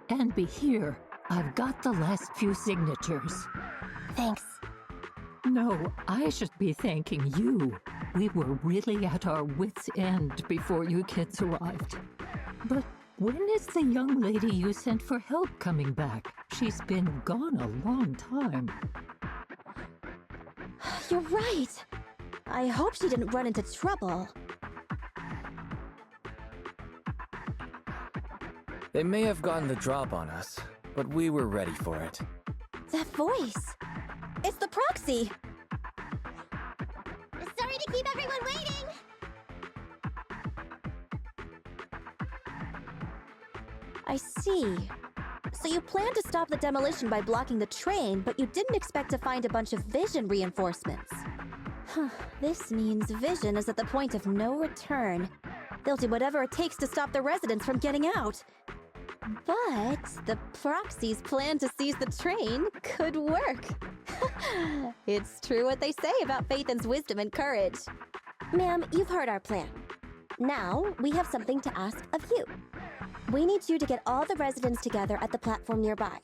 And be here. I've got the last few signatures. Thanks. No, I should be thanking you. We were really at our wits' end before you kids arrived. But when is the young lady you sent for help coming back? She's been gone a long time. You're right. I hope she didn't run into trouble. They may have gotten the drop on us, but we were ready for it. That voice! It's the proxy! Sorry to keep everyone waiting! I see. So you planned to stop the demolition by blocking the train, but you didn't expect to find a bunch of vision reinforcements. Huh, this means vision is at the point of no return. They'll do whatever it takes to stop the residents from getting out. But the proxy's plan to seize the train could work. It's true what they say about Phaethon's wisdom and courage. Ma'am, you've heard our plan. Now, we have something to ask of you. We need you to get all the residents together at the platform nearby.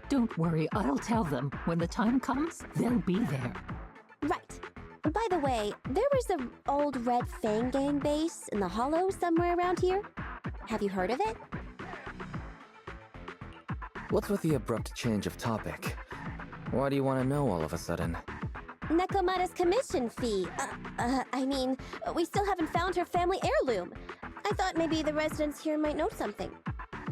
Don't worry, I'll tell them. When the time comes, they'll be there. Right. By the way, there was an old Red Fang Gang base in the hollow somewhere around here. Have you heard of it? What's with the abrupt change of topic? Why do you want to know all of a sudden? Nekomata's commission fee. We still haven't found her family heirloom. I thought maybe the residents here might know something.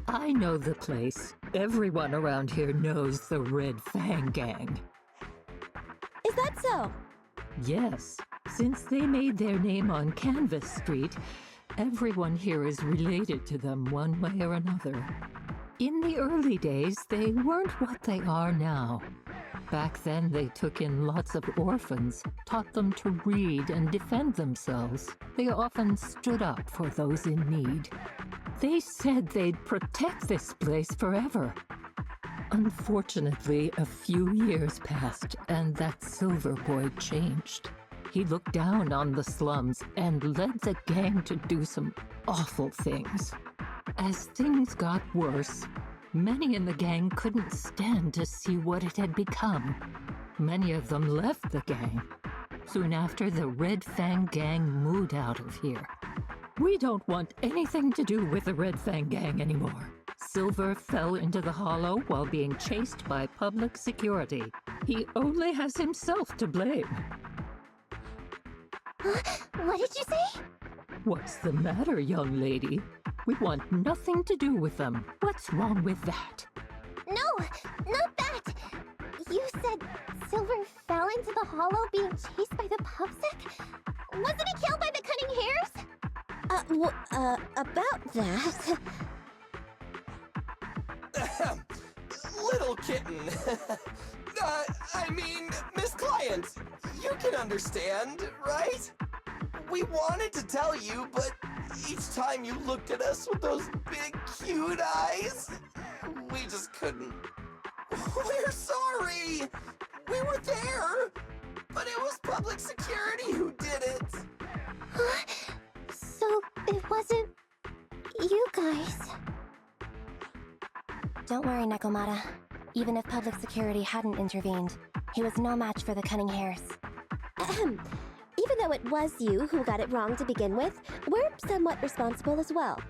I know the place. Everyone around here knows the Red Fang Gang. Is that so? Yes. Since they made their name on Canvas Street, everyone here is related to them one way or another. In the early days, they weren't what they are now. Back then, they took in lots of orphans, taught them to read and defend themselves. They often stood up for those in need. They said they'd protect this place forever. Unfortunately, a few years passed, and that Silver Boy changed. He looked down on the slums and led the gang to do some awful things. As things got worse, many in the gang couldn't stand to see what it had become. Many of them left the gang. Soon after, the Red Fang Gang moved out of here. We don't want anything to do with the Red Fang Gang anymore. Silver fell into the hollow while being chased by public security. He only has himself to blame. What did you say? What's the matter, young lady? We want nothing to do with them. What's wrong with that? No, not that! You said Silver fell into the hollow being chased by the pubsec? Wasn't he killed by the cunning hares? About that... Little kitten. Miss Client, you can understand, right? We wanted to tell you, but each time you looked at us with those big, cute eyes, we just couldn't. We're sorry! We were there, but it was public security who did it. So it wasn't you guys. Don't worry, Nekomata. Even if public security hadn't intervened, he was no match for the cunning hares. Even though it was you who got it wrong to begin with, we're somewhat responsible as well.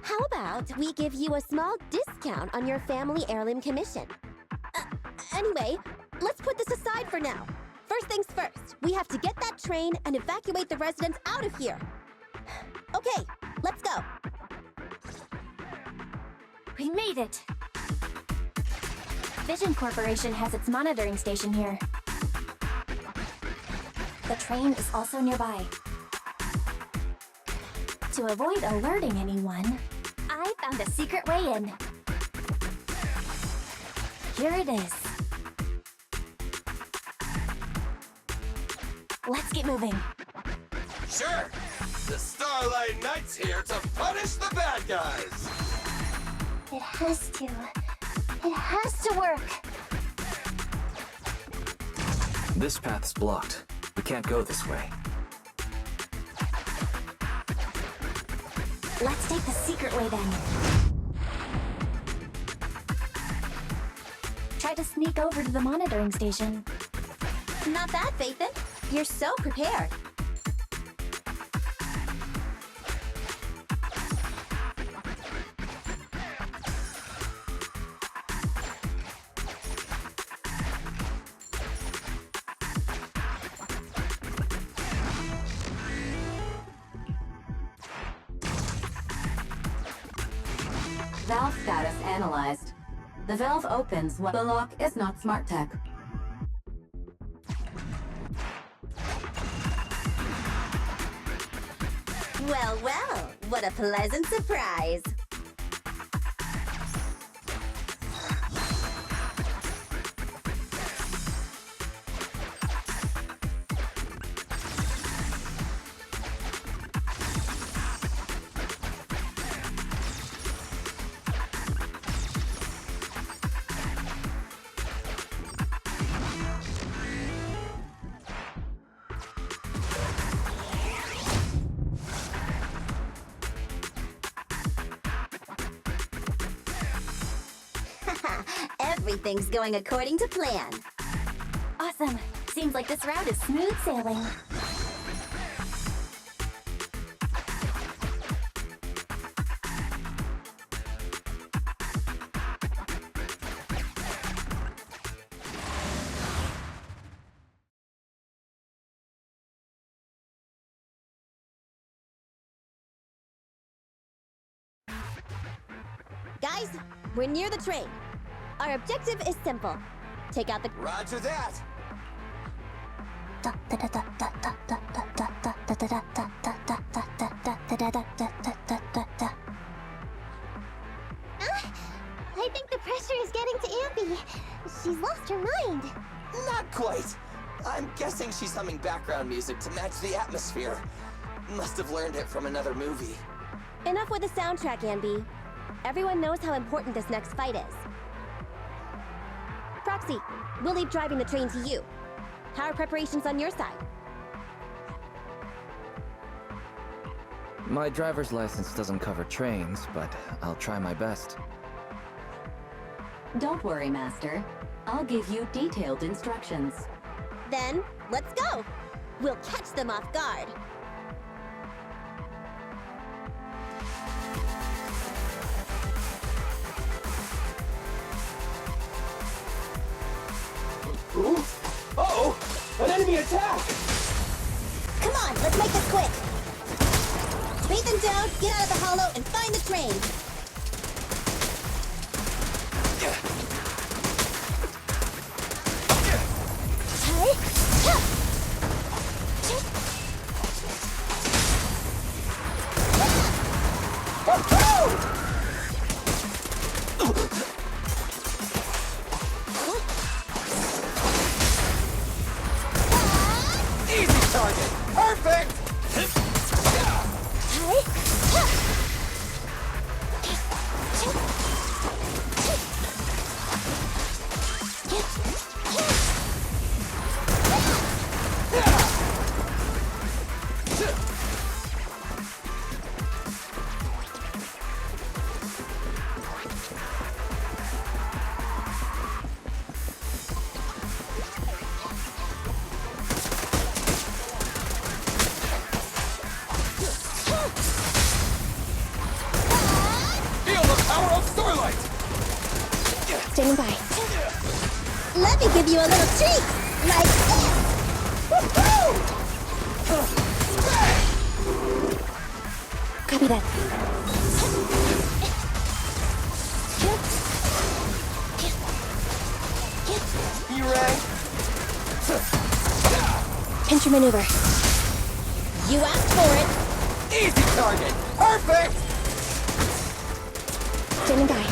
How about we give you a small discount on your family heirloom commission? Anyway, let's put this aside for now. First things first, we have to get that train and evacuate the residents out of here. Okay, let's go. We made it! Vision Corporation has its monitoring station here. The train is also nearby. To avoid alerting anyone, I found a secret way in. Here it is. Let's get moving. Sure. The Starlight Knight's here to punish the bad guys! It has to. It has to work. This path's blocked. We can't go this way. Let's take the secret way then. Try to sneak over to the monitoring station. Not bad, Faithin. You're so prepared. Valve status analyzed. The valve opens when the lock is not smart tech. Well, well, what a pleasant surprise. Everything's going according to plan. Awesome. Seems like this route is smooth sailing. Guys, we're near the train. Our objective is simple. Take out the... Roger that! I think the pressure is getting to Ambi. She's lost her mind. Not quite. I'm guessing she's humming background music to match the atmosphere. Must have learned it from another movie. Enough with the soundtrack, Ambi. Everyone knows how important this next fight is. Proxy, we'll leave driving the train to you. How are preparations on your side? My driver's license doesn't cover trains, but I'll try my best. Don't worry, Master. I'll give you detailed instructions. Then, let's go! We'll catch them off guard. Uh-oh! An enemy attack! Come on, let's make this quick! Beat them down, get out of the hollow, and find the train! Easy target! Perfect! Feel the power of Starlight! Standing by. Let me give you a little treat! Like this! Copy that. You ready? Pincher maneuver. You asked for it. Easy target! Perfect! Standing by.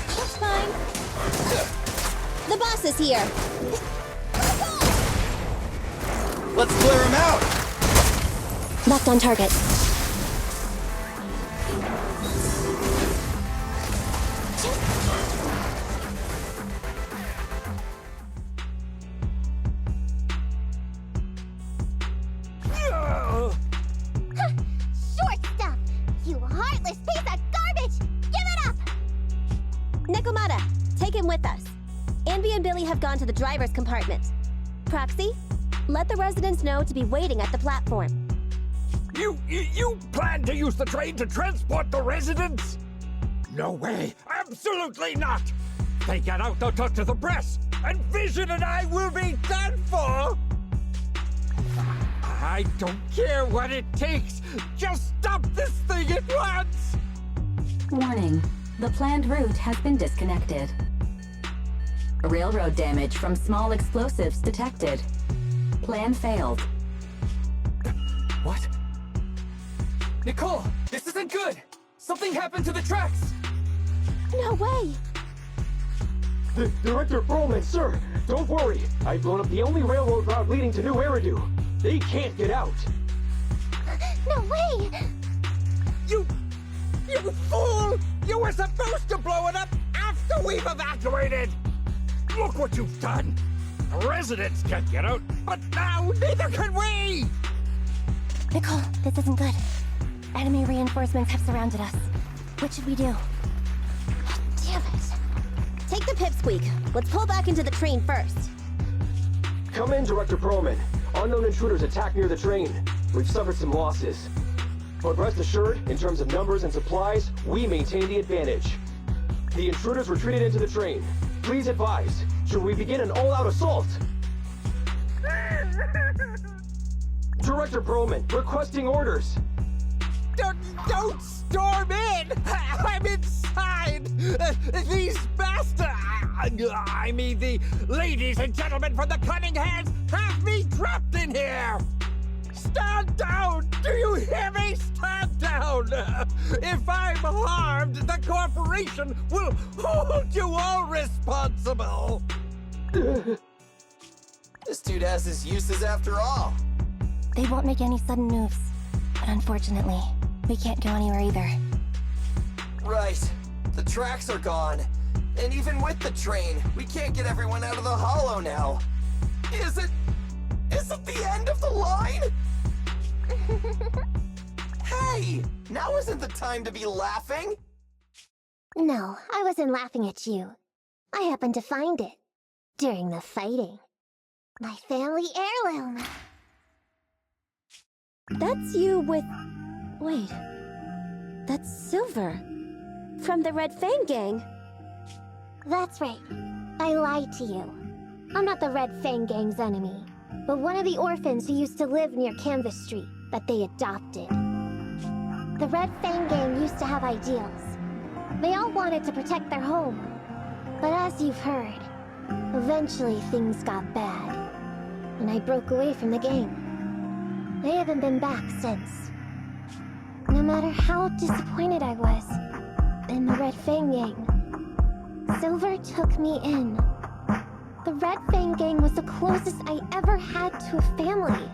That's fine. The boss is here. Let's clear him out! Locked on target. Short stuff! You heartless piece of garbage! Give it up! Nekomata, take him with us. Anby and Billy have gone to the driver's compartment. Proxy, let the residents know to be waiting at the platform. You plan to use the train to transport the residents? No way! Absolutely not! If they get out, they'll talk to the press, and Vision and I will be done for! I don't care what it takes! Just stop this thing at once! Warning. The planned route has been disconnected. Railroad damage from small explosives detected. Plan failed. What? Nicole, this isn't good! Something happened to the tracks! No way! Director Perlman, sir, don't worry. I've blown up the only railroad route leading to New Eridu. They can't get out. No way! You fool! You were supposed to blow it up after we've evacuated! Look what you've done! The residents can't get out, but now neither can we! Nicole, this isn't good. Enemy reinforcements have surrounded us. What should we do? Damn it! Take the pipsqueak. Let's pull back into the train first. Come in, Director Perlman. Unknown intruders attacked near the train. We've suffered some losses. But rest assured, in terms of numbers and supplies, we maintain the advantage. The intruders retreated into the train. Please advise, should we begin an all-out assault? Director Perlman, requesting orders. Don't storm in! I'm inside! These bastards! I mean, the ladies and gentlemen from the Cunning Hands have me trapped in here! Stand down! Do you hear me? Stand down! If I'm harmed, the corporation will hold you all responsible! This dude has his uses after all. They won't make any sudden moves. But unfortunately, we can't go anywhere either. Right. The tracks are gone. And even with the train, we can't get everyone out of the hollow now. Is it the end of the line? Hey! Now isn't the time to be laughing! No, I wasn't laughing at you. I happened to find it. During the fighting. My family heirloom. That's you with... Wait. That's Silver. From the Red Fang Gang. That's right. I lied to you. I'm not the Red Fang Gang's enemy, but one of the orphans who used to live near Canvas Street that they adopted. The Red Fang Gang used to have ideals. They all wanted to protect their home. But as you've heard, eventually things got bad, and I broke away from the gang. They haven't been back since. No matter how disappointed I was in the Red Fang Gang, Silver took me in. The Red Fang Gang was the closest I ever had to a family.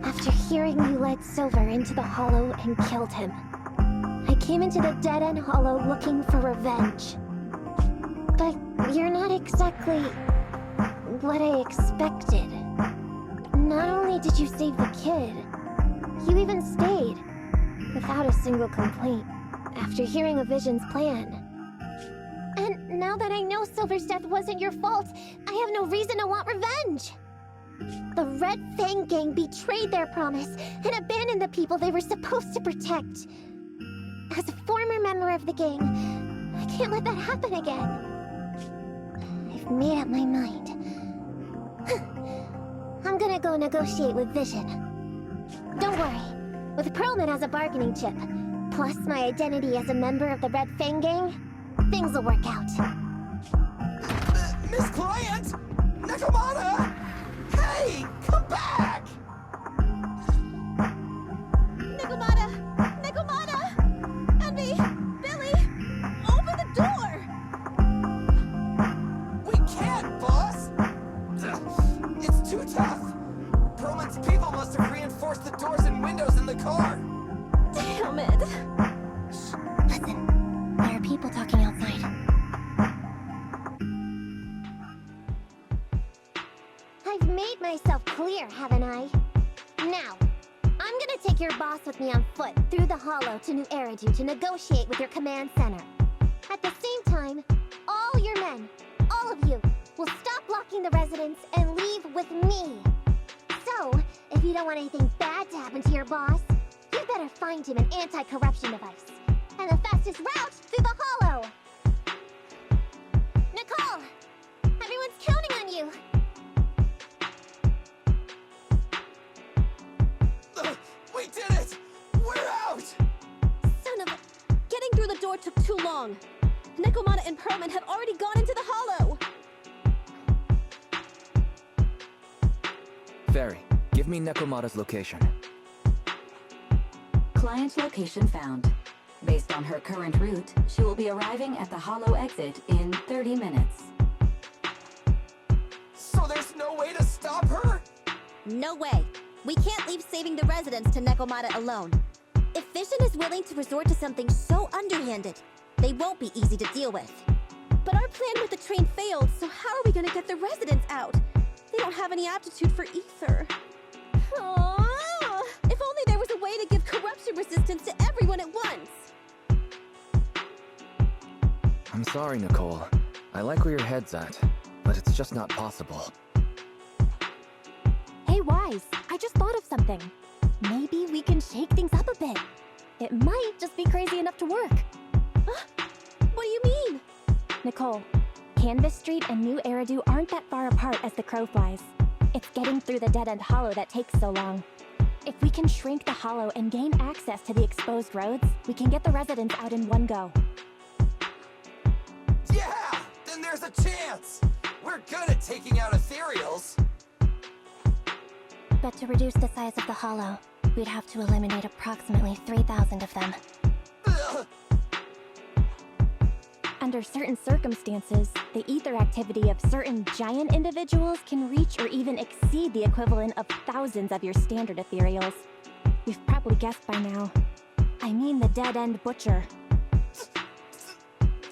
After hearing you led Silver into the Hollow and killed him, I came into the Dead-End Hollow looking for revenge. But you're not exactly what I expected. Not only did you save the kid, you even stayed, without a single complaint, after hearing of Vision's plan. And now that I know Silver's death wasn't your fault, I have no reason to want revenge! The Red Fang Gang betrayed their promise and abandoned the people they were supposed to protect. As a former member of the gang, I can't let that happen again. I've made up my mind. I'm gonna go negotiate with Vision. Don't worry, with Perlman as a bargaining chip, plus my identity as a member of the Red Fang Gang, things will work out. Miss Client! Nekomata! Hey! Come back! Nekomata! Nekomata! Envy! Billy! Open the door! We can't, boss! It's too tough. Perlman's people must have reinforced the doors and windows I'm gonna take your boss with me on foot through the hollow to New Eridu to negotiate with your command center. At the same time, all your men, all of you, will stop blocking the residents and leave with me. So, if you don't want anything bad to happen to your boss, you better find him an anti-corruption device. And the fastest route through the hollow! Nicole! Everyone's counting on you! We did it! We're out! Son of a... Getting through the door took too long. Nekomata and Perlman have already gone into the hollow! Fairy, give me Nekomata's location. Client location found. Based on her current route, she will be arriving at the hollow exit in 30 minutes. So there's no way to stop her? No way. We can't leave saving the residents to Nekomata alone. If Vision is willing to resort to something so underhanded, they won't be easy to deal with. But our plan with the train failed, so how are we gonna get the residents out? They don't have any aptitude for ether. Aww. If only there was a way to give corruption resistance to everyone at once. I'm sorry, Nicole. I like where your head's at, but it's just not possible. Hey, Wise, I just thought of something. Maybe we can shake things up a bit. It might just be crazy enough to work. What do you mean? Nicole, Canvas Street and New Eridu aren't that far apart as the crow flies. It's getting through the dead-end hollow that takes so long. If we can shrink the hollow and gain access to the exposed roads, we can get the residents out in one go. Yeah! Then there's a chance! We're good at taking out ethereals! But to reduce the size of the hollow, we'd have to eliminate approximately 3,000 of them. Ugh. Under certain circumstances, the ether activity of certain giant individuals can reach or even exceed the equivalent of thousands of your standard ethereals. You've probably guessed by now. I mean the dead-end butcher.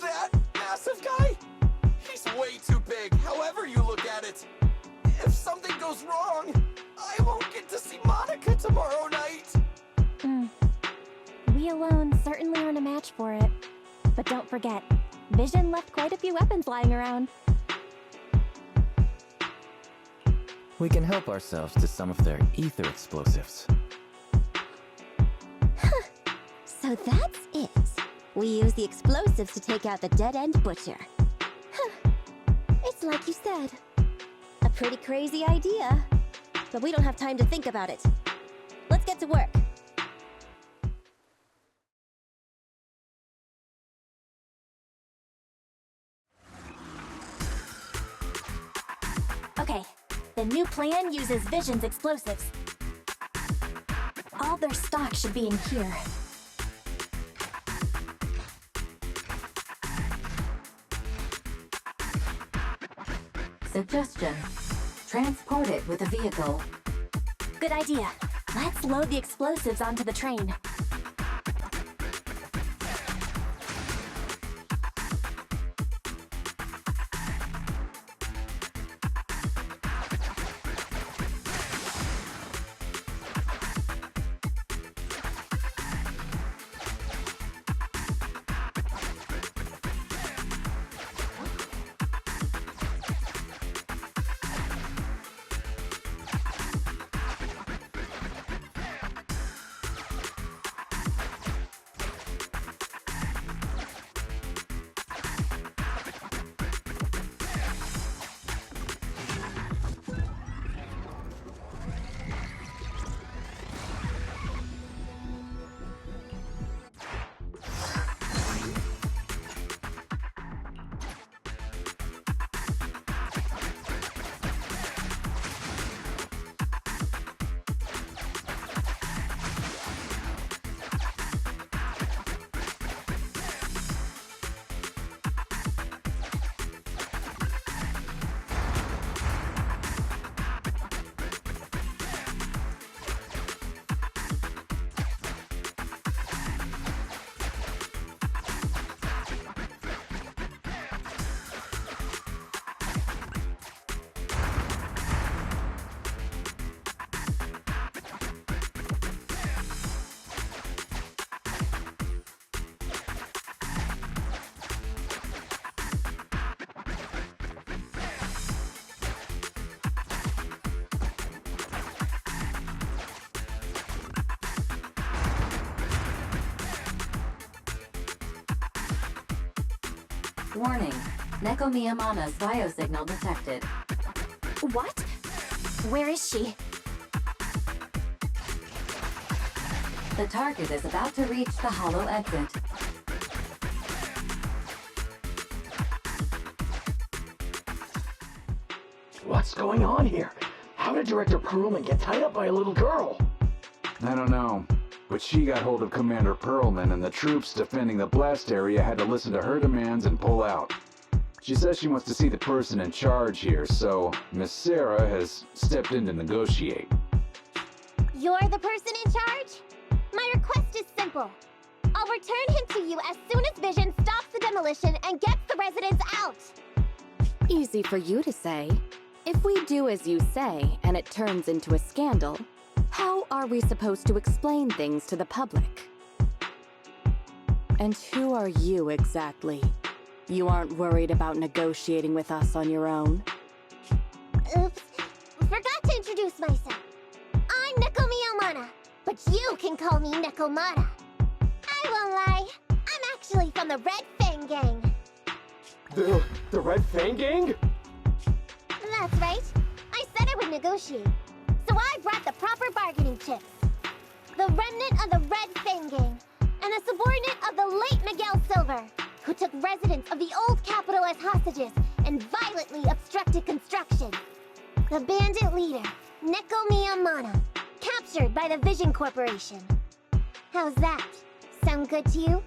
That massive guy? He's way too big, however you look at it. If something goes wrong, I won't get to see Monica tomorrow night. We alone certainly aren't a match for it. But don't forget, Vision left quite a few weapons lying around. We can help ourselves to some of their ether explosives. So that's it. We use the explosives to take out the dead-end butcher. It's like you said. A pretty crazy idea. But we don't have time to think about it. Let's get to work. Okay, the new plan uses Vision's explosives. All their stock should be in here. Suggestion. Transport it with a vehicle. Good idea. Let's load the explosives onto the train. Warning. Neko Miyamana's biosignal detected. What? Where is she? The target is about to reach the hollow exit. What's going on here? How did Director Perlman get tied up by a little girl? I don't know, but she got hold of Commander Perlman, and the troops defending the blast area had to listen to her demands and pull out. She says she wants to see the person in charge here, so Miss Sarah has stepped in to negotiate. You're the person in charge? My request is simple. I'll return him to you as soon as Vision stops the demolition and gets the residents out. Easy for you to say. If we do as you say, and it turns into a scandal, how are we supposed to explain things to the public? And who are you exactly? You aren't worried about negotiating with us on your own? Oops. Forgot to introduce myself. I'm Neko Miyamana, but you can call me Nekomata. I won't lie. I'm actually from the Red Fang Gang. The Red Fang Gang? That's right. I said I would negotiate. So I brought the proper bargaining chips. The remnant of the Red Fang Gang, and a subordinate of the late Miguel Silver, who took residents of the old capital as hostages and violently obstructed construction. The bandit leader, Neko Miyamana, captured by the Vision Corporation. How's that? Sound good to you?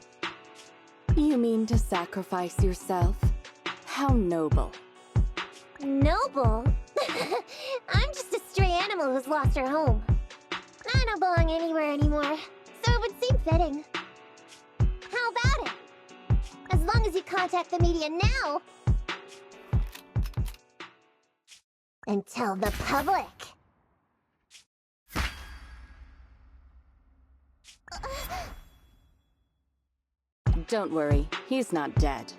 You mean to sacrifice yourself? How noble. Noble? I'm just a stray animal who's lost her home. I don't belong anywhere anymore, so it would seem fitting. How about it? As long as you contact the media now and tell the public. Don't worry, he's not dead.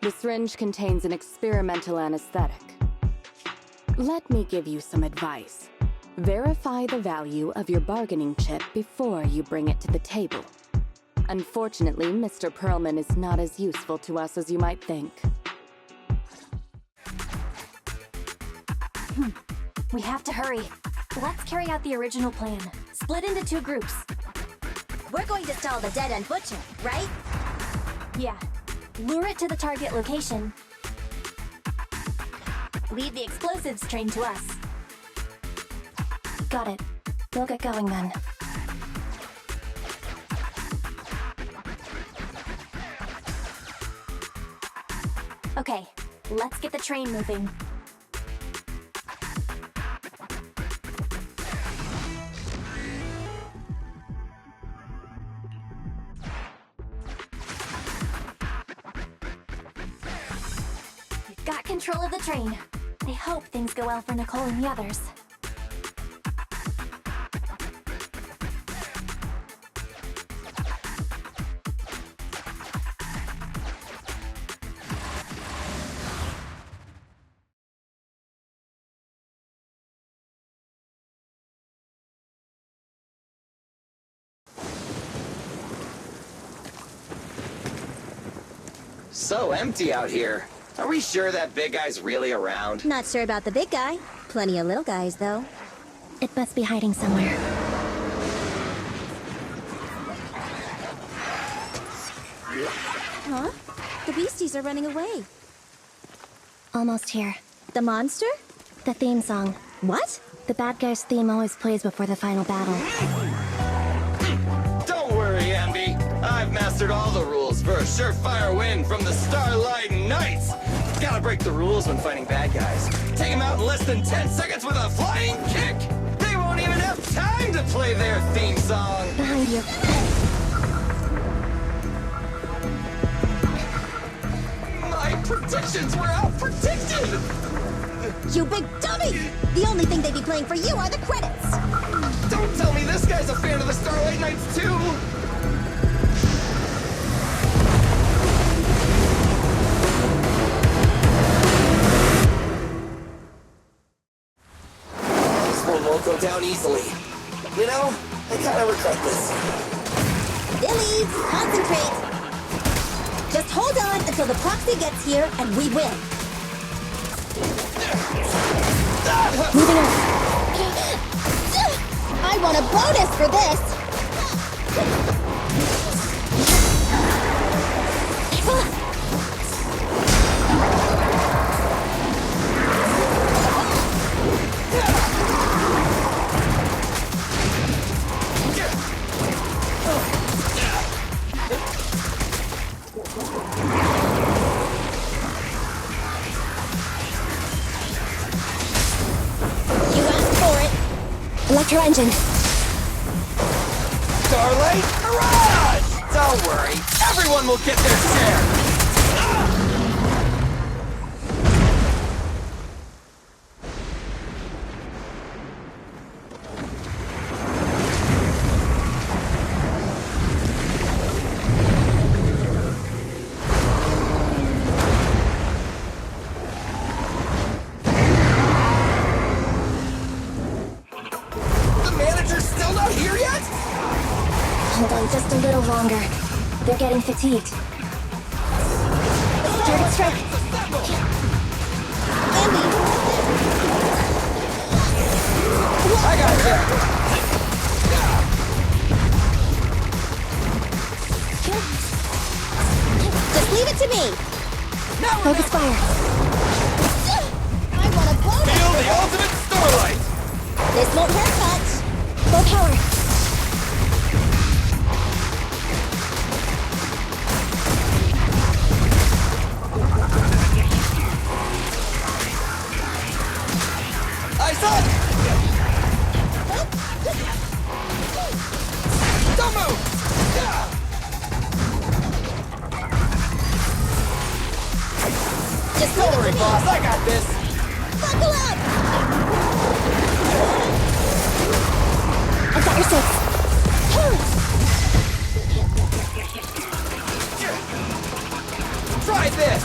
The syringe contains an experimental anesthetic. Let me give you some advice. Verify the value of your bargaining chip before you bring it to the table. Unfortunately, Mr. Perlman is not as useful to us as you might think. We have to hurry. Let's carry out the original plan. Split into 2 groups. We're going to stall the dead-end butcher, right? Yeah. Lure it to the target location. Leave the explosives train to us. Got it. We'll get going then. Okay, let's get the train moving. We've got control of the train. I hope things go well for Nicole and the others. So empty out here. Are we sure that big guy's really around? Not sure about the big guy. Plenty of little guys, though. It must be hiding somewhere. Huh? The beasties are running away. Almost here. The monster? The theme song. What? The bad guy's theme always plays before the final battle. Don't worry, Ambi. I've mastered all the rules for a surefire win from the Starlight Knights. Gotta break the rules when fighting bad guys. Take them out in less than 10 seconds with a flying kick. They won't even have time to play their theme song. Behind you. My predictions were out-predicted! You big dummy! The only thing they'd be playing for you are the credits! Don't tell me this guy's a fan of the Starlight Knights, too! This one won't go down easily. You know, I kinda regret this. Billy, concentrate! Just hold on until the proxy gets here and we win. Moving on. I want a bonus for this! Electro engine. Starlight Mirage! Don't worry, everyone will get their share! Hold on just a little longer. They're getting fatigued. Target strike. Andy! I got you! Just leave it to me! Focus fire. I want a bonus! Feel the ultimate Starlight! This won't hurt much! Full power. Eyes on! Don't move! Just Don't leave worry, it to me! boss, I got this! Buckle up! I've got your six. Try this!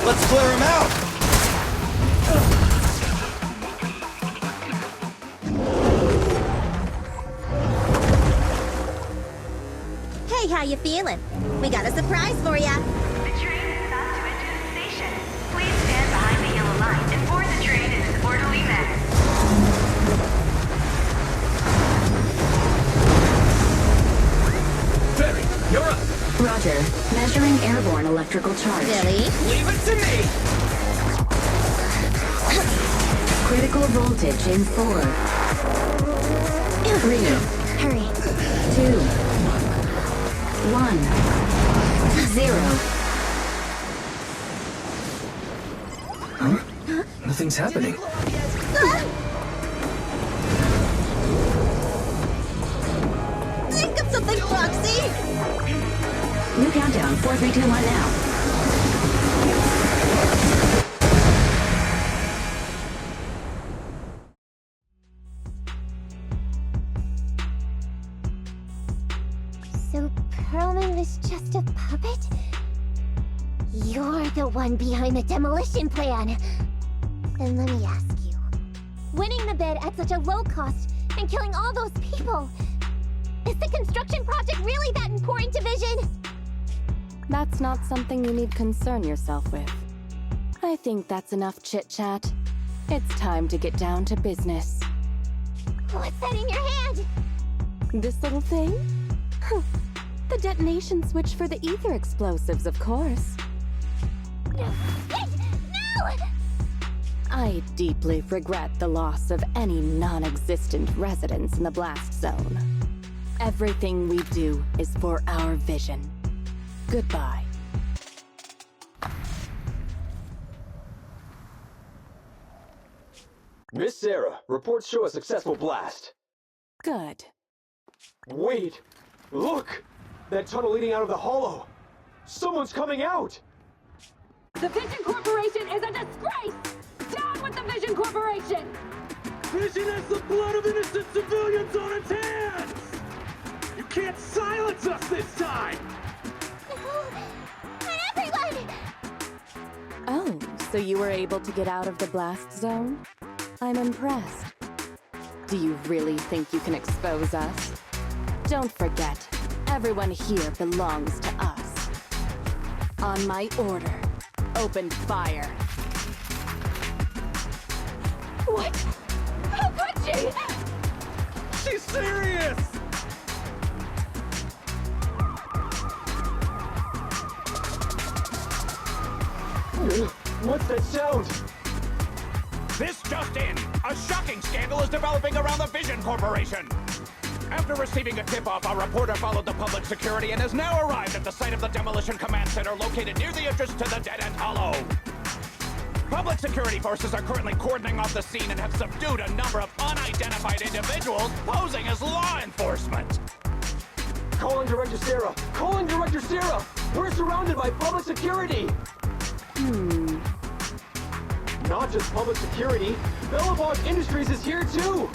Let's clear him out! Hey, how you feeling? We got a surprise for ya. The train is about to enter the station. Please stand behind the yellow line and board the train in an orderly manner. Ferry, you're up! Roger. Measuring airborne electrical charge. Billy? Leave it to me! Critical voltage in 4, 3, Hurry. 2, 1, 0. Huh? Nothing's happening. Think of something, Proxy! New countdown. 4, 3, 2, 1 now. So Perlman was just a puppet? You're the one behind the demolition plan. Then let me ask you. Winning the bid at such a low cost and killing all those people, is the construction project really that important to Vision? That's not something you need concern yourself with. I think that's enough chit-chat. It's time to get down to business. What's that in your hand? This little thing? The detonation switch for the ether explosives, of course. No! I deeply regret the loss of any non-existent residents in the blast zone. Everything we do is for our vision. Goodbye. Miss Sarah, reports show a successful blast. Good. Wait! Look! That tunnel leading out of the hollow! Someone's coming out! The Vision Corporation is a disgrace! Down with the Vision Corporation! Vision has the blood of innocent civilians on its hands! You can't silence us this time! Everyone! Oh, so you were able to get out of the blast zone? I'm impressed. Do you really think you can expose us? Don't forget, everyone here belongs to us. On my order, open fire. What? How could she? She's serious! What's that sound? This just in! A shocking scandal is developing around the Vision Corporation! After receiving a tip-off, our reporter followed the public security and has now arrived at the site of the Demolition Command Center located near the entrance to the Dead-End Hollow. Public security forces are currently cordoning off the scene and have subdued a number of unidentified individuals posing as law enforcement. Calling Director Sarah! Calling Director Sarah! We're surrounded by public security! Not just public security, Bellabog Industries is here too!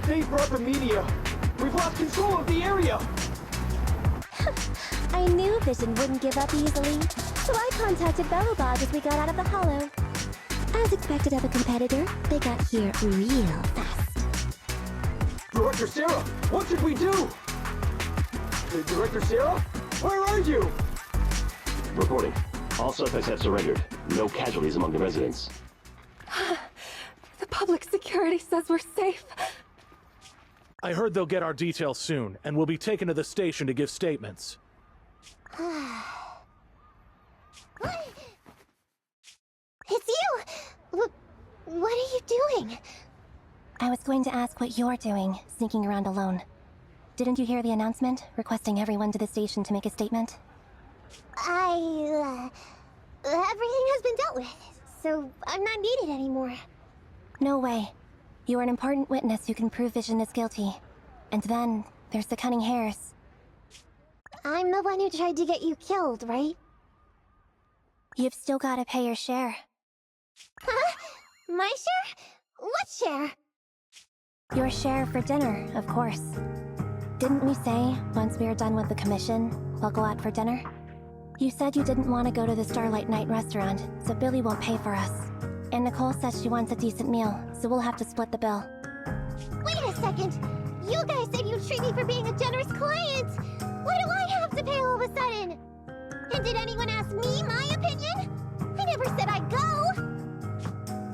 They brought the media! We've lost control of the area! I knew Vision wouldn't give up easily, so I contacted Bellabog as we got out of the hollow. As expected of a competitor, they got here real fast. Director Sarah, what should we do? Director Sarah? Where are you? Reporting. All suspects have surrendered. No casualties among the residents. The public security says we're safe. I heard they'll get our details soon, and we'll be taken to the station to give statements. It's you! What are you doing? I was going to ask what you're doing, sneaking around alone. Didn't you hear the announcement, requesting everyone to the station to make a statement? Everything has been dealt with, so I'm not needed anymore. No way. You are an important witness who can prove Vision is guilty. And then, there's the cunning hares. I'm the one who tried to get you killed, right? You've still gotta pay your share. Huh? My share? What share? Your share for dinner, of course. Didn't we say, once we are done with the commission, we'll go out for dinner? You said you didn't want to go to the Starlight Night restaurant, so Billy won't pay for us. And Nicole says she wants a decent meal, so we'll have to split the bill. Wait a second! You guys said you'd treat me for being a generous client! Why do I have to pay all of a sudden? And did anyone ask me my opinion? I never said I'd go!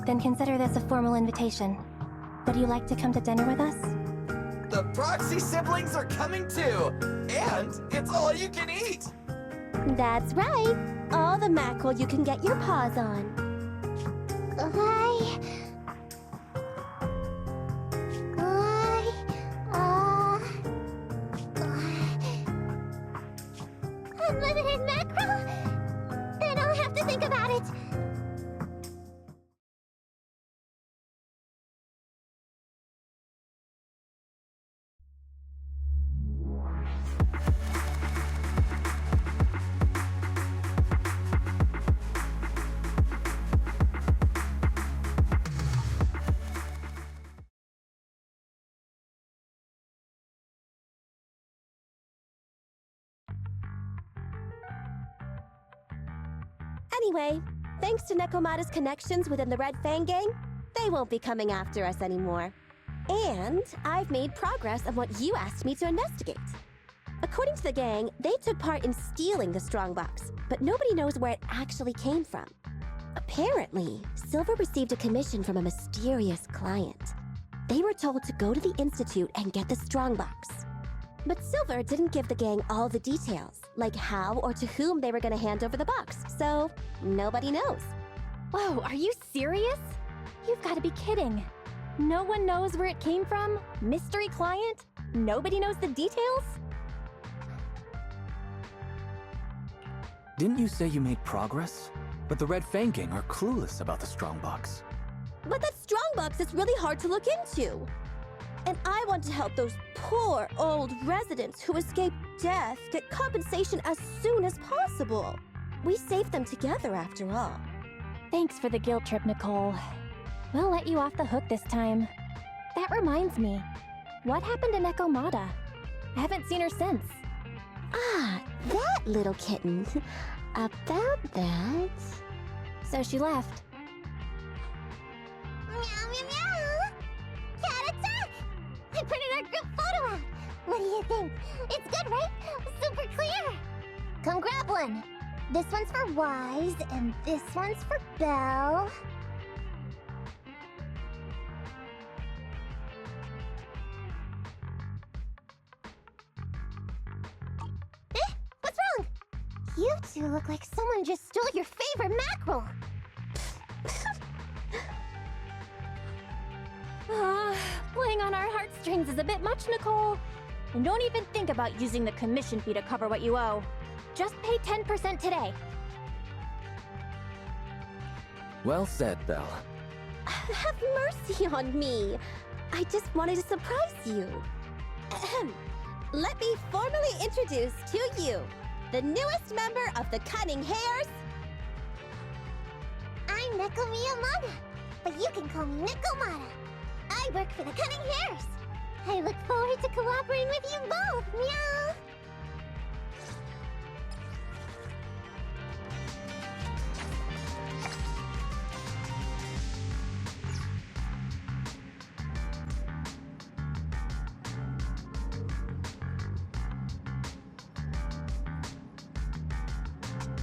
Then consider this a formal invitation. Would you like to come to dinner with us? The Proxy siblings are coming too! And it's all you can eat! That's right. All the mackerel you can get your paws on. Unlimited mackerel? Then I'll have to think about it. Anyway, thanks to Nekomata's connections within the Red Fang gang, they won't be coming after us anymore. And I've made progress on what you asked me to investigate. According to the gang, they took part in stealing the strongbox, but nobody knows where it actually came from. Apparently, Silver received a commission from a mysterious client. They were told to go to the Institute and get the strongbox. But Silver didn't give the gang all the details, like how or to whom they were going to hand over the box, so nobody knows. Whoa, are you serious? You've got to be kidding. No one knows where it came from? Mystery client? Nobody knows the details? Didn't you say you made progress? But the Red Fang gang are clueless about the strongbox. But that strongbox is really hard to look into. And I want to help those poor old residents who escaped death get compensation as soon as possible. We saved them together after all. Thanks for the guilt trip, Nicole. We'll let you off the hook this time. That reminds me. What happened to Nekomata? I haven't seen her since. Ah, that little kitten. About that... So she left. Meow, meow, meow. photo out. What do you think? It's good, right? Super clear. Come grab one. This one's for Wise, and this one's for Belle. What's wrong? You two look like someone just stole your favorite mackerel. Playing on our heartstrings is a bit much, Nicole. And don't even think about using the commission fee to cover what you owe. Just pay 10% today. Well said, Belle. Have mercy on me. I just wanted to surprise you. Ahem. Let me formally introduce to you the newest member of the Cunning Hares. I'm Neko Miyamada, but you can call me Nekomata. I work for the Cunning Hares. I look forward to cooperating with you both, meow.